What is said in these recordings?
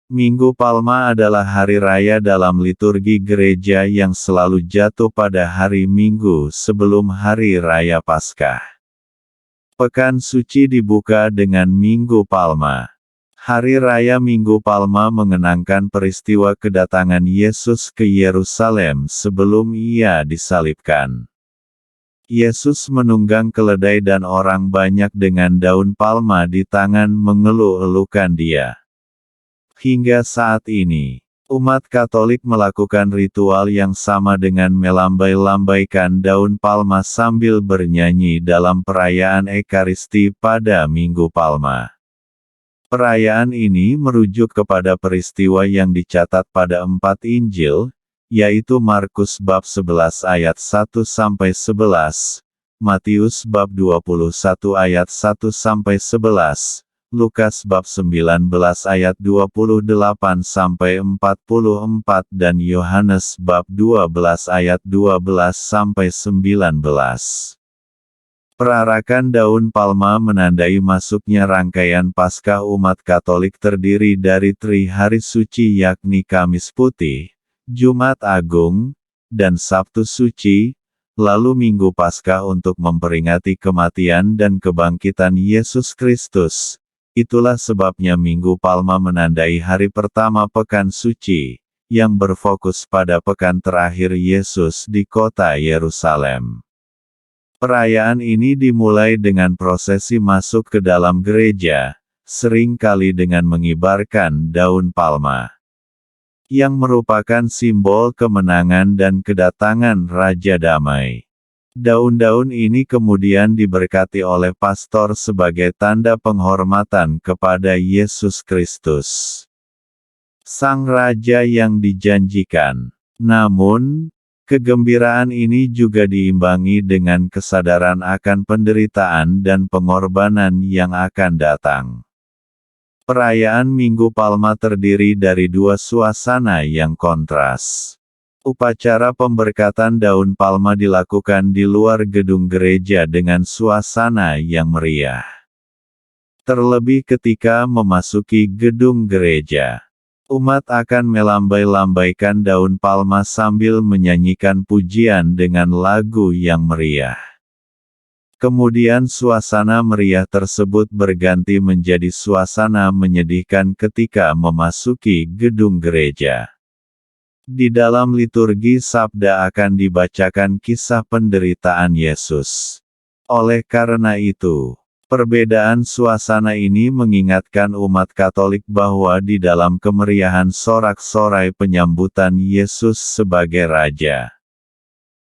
Minggu Palma adalah hari raya dalam liturgi gereja yang selalu jatuh pada hari Minggu sebelum hari raya Paskah. Pekan suci dibuka dengan Minggu Palma. Hari raya Minggu Palma mengenangkan peristiwa kedatangan Yesus ke Yerusalem sebelum ia disalibkan. Yesus menunggang keledai dan orang banyak dengan daun palma di tangan mengeluh-elukan dia. Hingga saat ini, umat Katolik melakukan ritual yang sama dengan melambai-lambaikan daun palma sambil bernyanyi dalam perayaan Ekaristi pada Minggu Palma. Perayaan ini merujuk kepada peristiwa yang dicatat pada 4 Injil, yaitu Markus bab 11 ayat 1-11, Matius bab 21 ayat 1-11, Lukas bab 19 ayat 28-44 dan Yohanes bab 12 ayat 12-19. Perarakan daun palma menandai masuknya rangkaian Paskah umat Katolik terdiri dari 3 hari suci yakni Kamis Putih, Jumat Agung, dan Sabtu Suci, lalu Minggu Paskah untuk memperingati kematian dan kebangkitan Yesus Kristus. Itulah sebabnya Minggu Palma menandai hari pertama Pekan Suci, yang berfokus pada pekan terakhir Yesus di kota Yerusalem. Perayaan ini dimulai dengan prosesi masuk ke dalam gereja, sering kali dengan mengibarkan daun palma, yang merupakan simbol kemenangan dan kedatangan Raja Damai. Daun-daun ini kemudian diberkati oleh pastor sebagai tanda penghormatan kepada Yesus Kristus, Sang Raja yang dijanjikan. Namun, kegembiraan ini juga diimbangi dengan kesadaran akan penderitaan dan pengorbanan yang akan datang. Perayaan Minggu Palma terdiri dari 2 suasana yang kontras. Upacara pemberkatan daun palma dilakukan di luar gedung gereja dengan suasana yang meriah. Terlebih ketika memasuki gedung gereja, umat akan melambai-lambaikan daun palma sambil menyanyikan pujian dengan lagu yang meriah. Kemudian suasana meriah tersebut berganti menjadi suasana menyedihkan ketika memasuki gedung gereja. Di dalam liturgi sabda akan dibacakan kisah penderitaan Yesus. Oleh karena itu, perbedaan suasana ini mengingatkan umat Katolik bahwa di dalam kemeriahan sorak-sorai penyambutan Yesus sebagai Raja,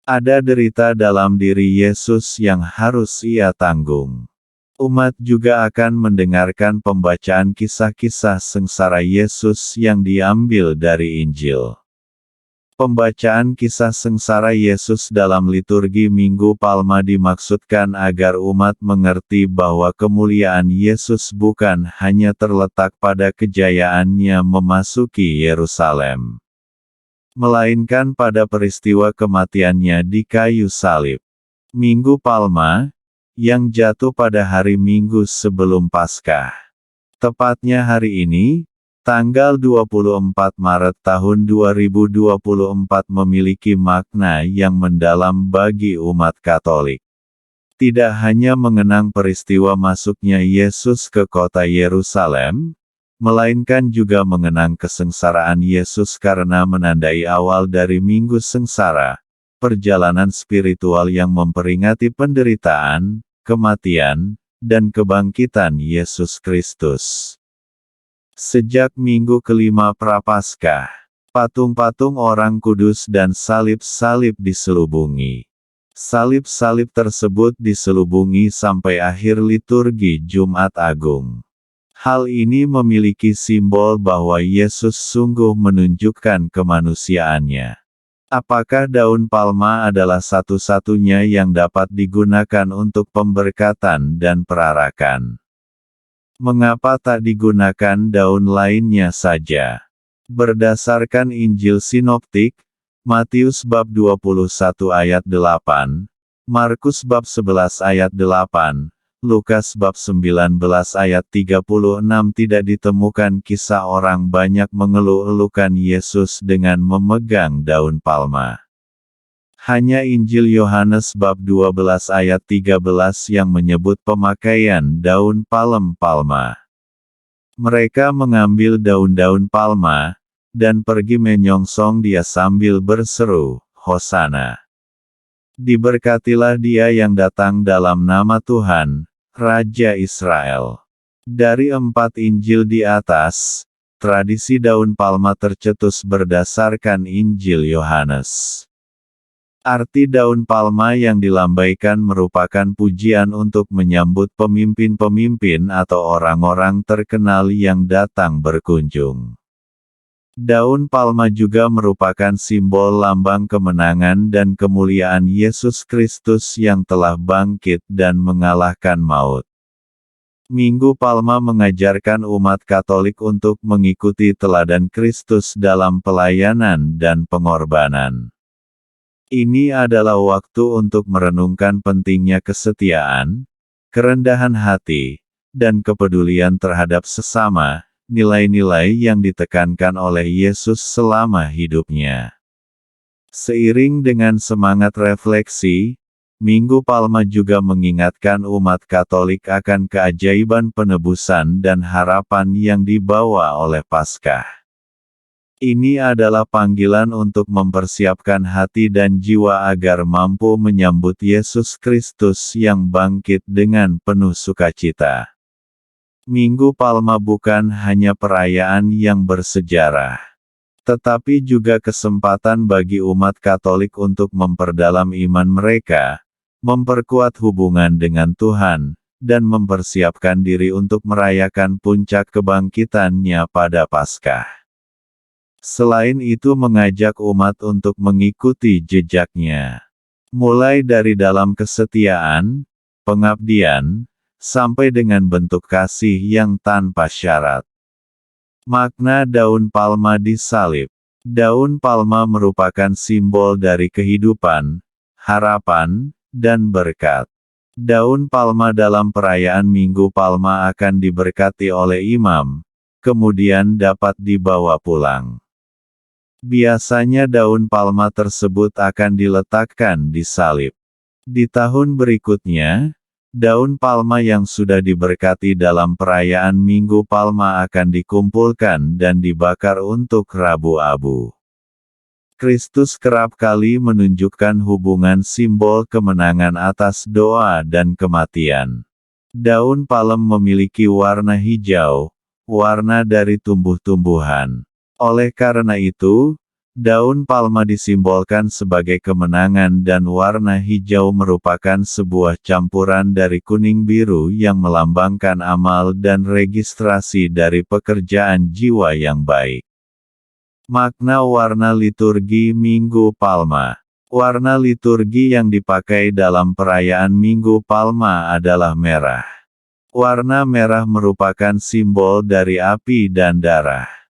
ada derita dalam diri Yesus yang harus ia tanggung. Umat juga akan mendengarkan pembacaan kisah-kisah sengsara Yesus yang diambil dari Injil. Pembacaan kisah sengsara Yesus dalam liturgi Minggu Palma dimaksudkan agar umat mengerti bahwa kemuliaan Yesus bukan hanya terletak pada kejayaannya memasuki Yerusalem, melainkan pada peristiwa kematiannya di kayu salib. Minggu Palma, yang jatuh pada hari Minggu sebelum Paskah, tepatnya hari ini, tanggal 24 Maret tahun 2024 memiliki makna yang mendalam bagi umat Katolik. Tidak hanya mengenang peristiwa masuknya Yesus ke kota Yerusalem, melainkan juga mengenang kesengsaraan Yesus karena menandai awal dari Minggu Sengsara, perjalanan spiritual yang memperingati penderitaan, kematian, dan kebangkitan Yesus Kristus. Sejak minggu kelima Prapaskah, patung-patung orang kudus dan salib-salib diselubungi. Salib-salib tersebut diselubungi sampai akhir liturgi Jumat Agung. Hal ini memiliki simbol bahwa Yesus sungguh menunjukkan kemanusiaannya. Apakah daun palma adalah satu-satunya yang dapat digunakan untuk pemberkatan dan perarakan? Mengapa tak digunakan daun lainnya saja? Berdasarkan Injil Sinoptik, Matius bab 21 ayat 8, Markus bab 11 ayat 8, Lukas bab 19 ayat 36 tidak ditemukan kisah orang banyak mengeluh-elukan Yesus dengan memegang daun palma. Hanya Injil Yohanes bab 12 ayat 13 yang menyebut pemakaian daun palma. Mereka mengambil daun-daun palma, dan pergi menyongsong dia sambil berseru, Hosana. Diberkatilah dia yang datang dalam nama Tuhan, Raja Israel. Dari 4 Injil di atas, tradisi daun palma tercetus berdasarkan Injil Yohanes. Arti daun palma yang dilambaikan merupakan pujian untuk menyambut pemimpin-pemimpin atau orang-orang terkenal yang datang berkunjung. Daun palma juga merupakan simbol lambang kemenangan dan kemuliaan Yesus Kristus yang telah bangkit dan mengalahkan maut. Minggu Palma mengajarkan umat Katolik untuk mengikuti teladan Kristus dalam pelayanan dan pengorbanan. Ini adalah waktu untuk merenungkan pentingnya kesetiaan, kerendahan hati, dan kepedulian terhadap sesama, nilai-nilai yang ditekankan oleh Yesus selama hidupnya. Seiring dengan semangat refleksi, Minggu Palma juga mengingatkan umat Katolik akan keajaiban penebusan dan harapan yang dibawa oleh Paskah. Ini adalah panggilan untuk mempersiapkan hati dan jiwa agar mampu menyambut Yesus Kristus yang bangkit dengan penuh sukacita. Minggu Palma bukan hanya perayaan yang bersejarah, tetapi juga kesempatan bagi umat Katolik untuk memperdalam iman mereka, memperkuat hubungan dengan Tuhan, dan mempersiapkan diri untuk merayakan puncak kebangkitannya pada Paskah. Selain itu mengajak umat untuk mengikuti jejaknya, mulai dari dalam kesetiaan, pengabdian, sampai dengan bentuk kasih yang tanpa syarat. Makna daun palma di salib. Daun palma merupakan simbol dari kehidupan, harapan, dan berkat. Daun palma dalam perayaan Minggu Palma akan diberkati oleh imam, kemudian dapat dibawa pulang. Biasanya daun palma tersebut akan diletakkan di salib. Di tahun berikutnya, daun palma yang sudah diberkati dalam perayaan Minggu Palma akan dikumpulkan dan dibakar untuk Rabu Abu. Kristus kerap kali menunjukkan hubungan simbol kemenangan atas doa dan kematian. Daun palem memiliki warna hijau, warna dari tumbuh-tumbuhan. Oleh karena itu, daun palma disimbolkan sebagai kemenangan dan warna hijau merupakan sebuah campuran dari kuning biru yang melambangkan amal dan registrasi dari pekerjaan jiwa yang baik. Makna warna liturgi Minggu Palma. Warna liturgi yang dipakai dalam perayaan Minggu Palma adalah merah. Warna merah merupakan simbol dari api dan darah.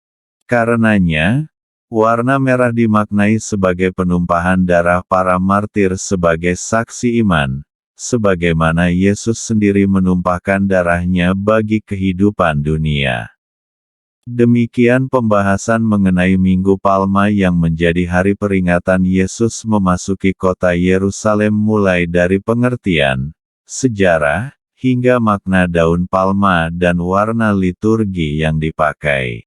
Karenanya, warna merah dimaknai sebagai penumpahan darah para martir sebagai saksi iman, sebagaimana Yesus sendiri menumpahkan darahnya bagi kehidupan dunia. Demikian pembahasan mengenai Minggu Palma yang menjadi hari peringatan Yesus memasuki kota Yerusalem mulai dari pengertian, sejarah, hingga makna daun palma dan warna liturgi yang dipakai.